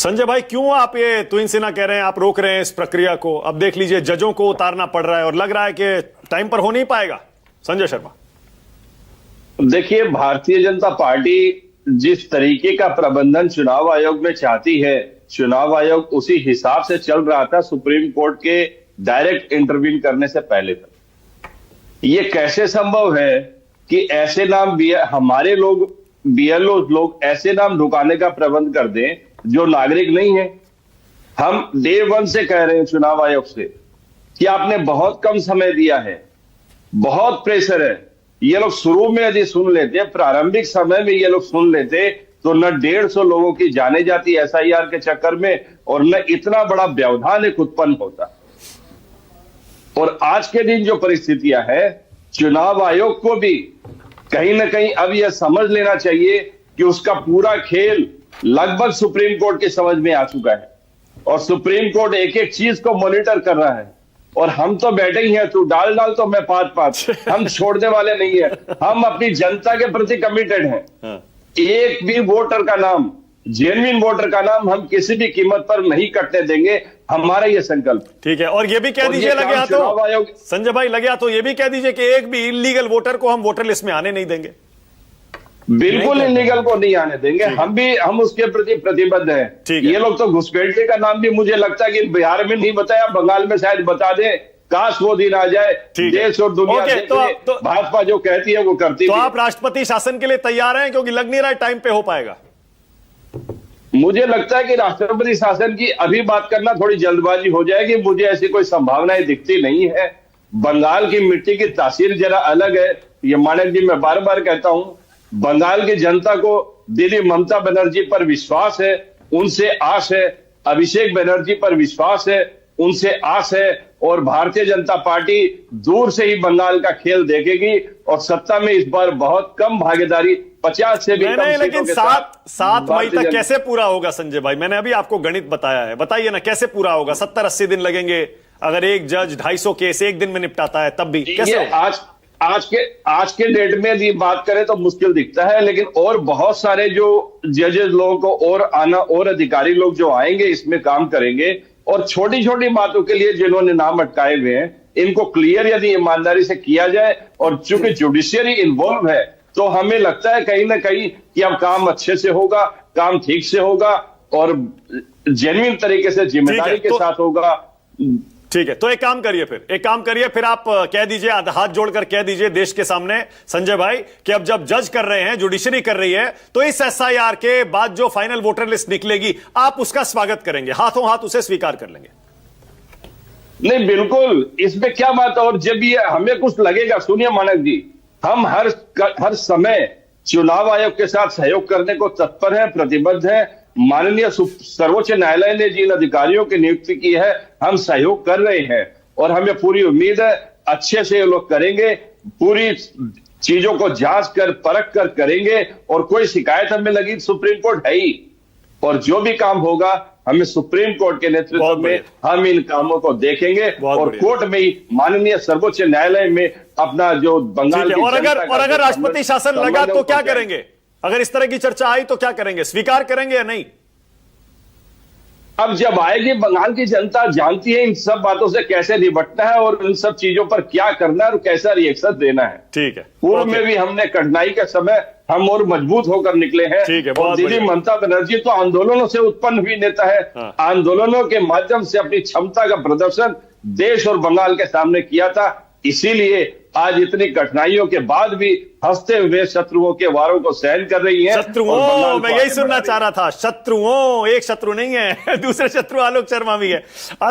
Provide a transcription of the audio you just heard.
संजय भाई, क्यों आप ये तुहिन सिन्हा कह रहे हैं, आप रोक रहे हैं इस प्रक्रिया को? अब देख लीजिए, जजों को उतारना पड़ रहा है और लग रहा है कि टाइम पर हो नहीं पाएगा। संजय शर्मा, देखिए, भारतीय जनता पार्टी जिस तरीके का प्रबंधन चुनाव आयोग में चाहती है, चुनाव आयोग उसी हिसाब से चल रहा था सुप्रीम कोर्ट के डायरेक्ट इंटरवीन करने से पहले तक। ये कैसे संभव है कि ऐसे नाम हमारे लोग बीएलओ लोग ऐसे नाम ढुकाने का प्रबंध कर दें जो नागरिक नहीं है? हम डे वन से कह रहे हैं चुनाव आयोग से कि आपने बहुत कम समय दिया है, बहुत प्रेशर है। ये लोग शुरू में यदि सुन लेते, प्रारंभिक समय में ये लोग सुन लेते, तो न 150 लोगों की जाने जाती एसआईआर के चक्कर में और न इतना बड़ा व्यवधान एक उत्पन्न होता। और आज के दिन जो परिस्थितियां है, चुनाव आयोग को भी कहीं ना कहीं अब यह समझ लेना चाहिए कि उसका पूरा खेल लगभग सुप्रीम कोर्ट की समझ में आ चुका है और सुप्रीम कोर्ट एक एक चीज को मॉनिटर कर रहा है। और हम तो बैठे ही हैं, तू डाल डाल तो मैं पात पात, हम छोड़ने वाले नहीं है। हम अपनी जनता के प्रति कमिटेड हैं। एक भी वोटर का नाम, जेन्युइन वोटर का नाम हम किसी भी कीमत पर नहीं कटने देंगे, हमारा ये संकल्प। ठीक है, और ये भी कह दीजिए लगे हाथों, संजय भाई लगे हाथों, ये भी कह दीजिए कि एक भी इलीगल वोटर को हम वोटर लिस्ट में आने नहीं देंगे। बिल्कुल इलीगल को नहीं आने देंगे, हम उसके प्रति प्रतिबद्ध हैं। ये लोग तो घुसपैठिए का नाम भी मुझे लगता है कि बिहार में नहीं बताया, बंगाल में शायद बता दें। काश वो दिन आ जाए, देश और दुनिया तो भाजपा जो कहती है वो करती है। तो आप राष्ट्रपति शासन के लिए तैयार हैं? क्योंकि लग नहीं रहा है टाइम पे हो पाएगा। मुझे लगता है कि राष्ट्रपति शासन की अभी बात करना थोड़ी जल्दबाजी हो जाएगी। मुझे ऐसी कोई संभावनाएं दिखती नहीं है। बंगाल की मिट्टी की तासीर जरा अलग है। ये मानक जी, मैं बार बार कहता हूं, बंगाल की जनता को दीदी ममता बनर्जी पर विश्वास है, उनसे आस है। अभिषेक बनर्जी पर विश्वास है, उनसे आस है। और भारतीय जनता पार्टी दूर से ही बंगाल का खेल देखेगी और सत्ता में इस बार बहुत कम भागीदारी, 50 से भी कम। लेकिन 7 मई तक कैसे पूरा होगा संजय भाई? मैंने अभी आपको गणित बताया है, बताइए ना कैसे पूरा होगा? 70-80 दिन लगेंगे। अगर एक जज 250 केस एक दिन में निपटाता है तब भी कैसे होगा? आज के डेट में यदि बात करें तो मुश्किल दिखता है, लेकिन और बहुत सारे जो जजेस लोगों को और अधिकारी लोग जो आएंगे इसमें काम करेंगे। और छोटी छोटी बातों के लिए जिन्होंने नाम अटकाए हुए हैं, इनको क्लियर यदि ईमानदारी से किया जाए, और चूंकि जुडिशियरी इन्वॉल्व है, तो हमें लगता है कहीं ना कहीं कि अब काम अच्छे से होगा, काम ठीक से होगा और जेन्युइन तरीके से जिम्मेदारी के साथ होगा। ठीक है, तो एक काम करिए फिर आप कह दीजिए, हाथ जोड़कर कह दीजिए देश के सामने संजय भाई कि अब जब जज कर रहे हैं, जुडिशरी कर रही है, तो इस एसआईआर के बाद जो फाइनल वोटर लिस्ट निकलेगी आप उसका स्वागत करेंगे, हाथों हाथ उसे स्वीकार कर लेंगे? नहीं, बिल्कुल, इसमें क्या बात है। और जब ये हमें कुछ लगेगा, सुनिए मानक जी, हम हर समय चुनाव आयोग के साथ सहयोग करने को तत्पर हैं, प्रतिबद्ध हैं। माननीय सर्वोच्च न्यायालय ने जिन अधिकारियों की नियुक्ति की है, हम सहयोग कर रहे हैं और हमें पूरी उम्मीद है अच्छे से ये लोग करेंगे, पूरी चीजों को जांच कर परख कर करेंगे। और कोई शिकायत हमें लगी, सुप्रीम कोर्ट है ही, और जो भी काम होगा हमें सुप्रीम कोर्ट के नेतृत्व में हम इन कामों को देखेंगे और कोर्ट में ही माननीय सर्वोच्च न्यायालय में अपना जो बंगाल और अगर राष्ट्रपति शासन लगा तो क्या करेंगे? अगर इस तरह की चर्चा आई तो क्या करेंगे? स्वीकार करेंगे या नहीं? अब जब आएगी, बंगाल की जनता जानती है इन सब बातों से कैसे निपटना है और इन सब चीजों पर क्या करना है और कैसा रिएक्शन देना है। ठीक है, पूर्व में भी हमने कठिनाई के समय हम और मजबूत होकर निकले हैं। ठीक है, और दीदी ममता बनर्जी तो आंदोलनों से उत्पन्न हुई नेता है। आंदोलनों के माध्यम से अपनी क्षमता का प्रदर्शन देश और बंगाल के सामने किया था। इसीलिए आज इतनी कठिनाइयों के बाद भी हंसते हुए शत्रुओं के वारों को सहन कर रही है। शत्रुओं, मैं यही सुनना चाह रहा था। शत्रुओं, एक शत्रु नहीं है, दूसरे शत्रु आलोक शर्मा भी है। आलोक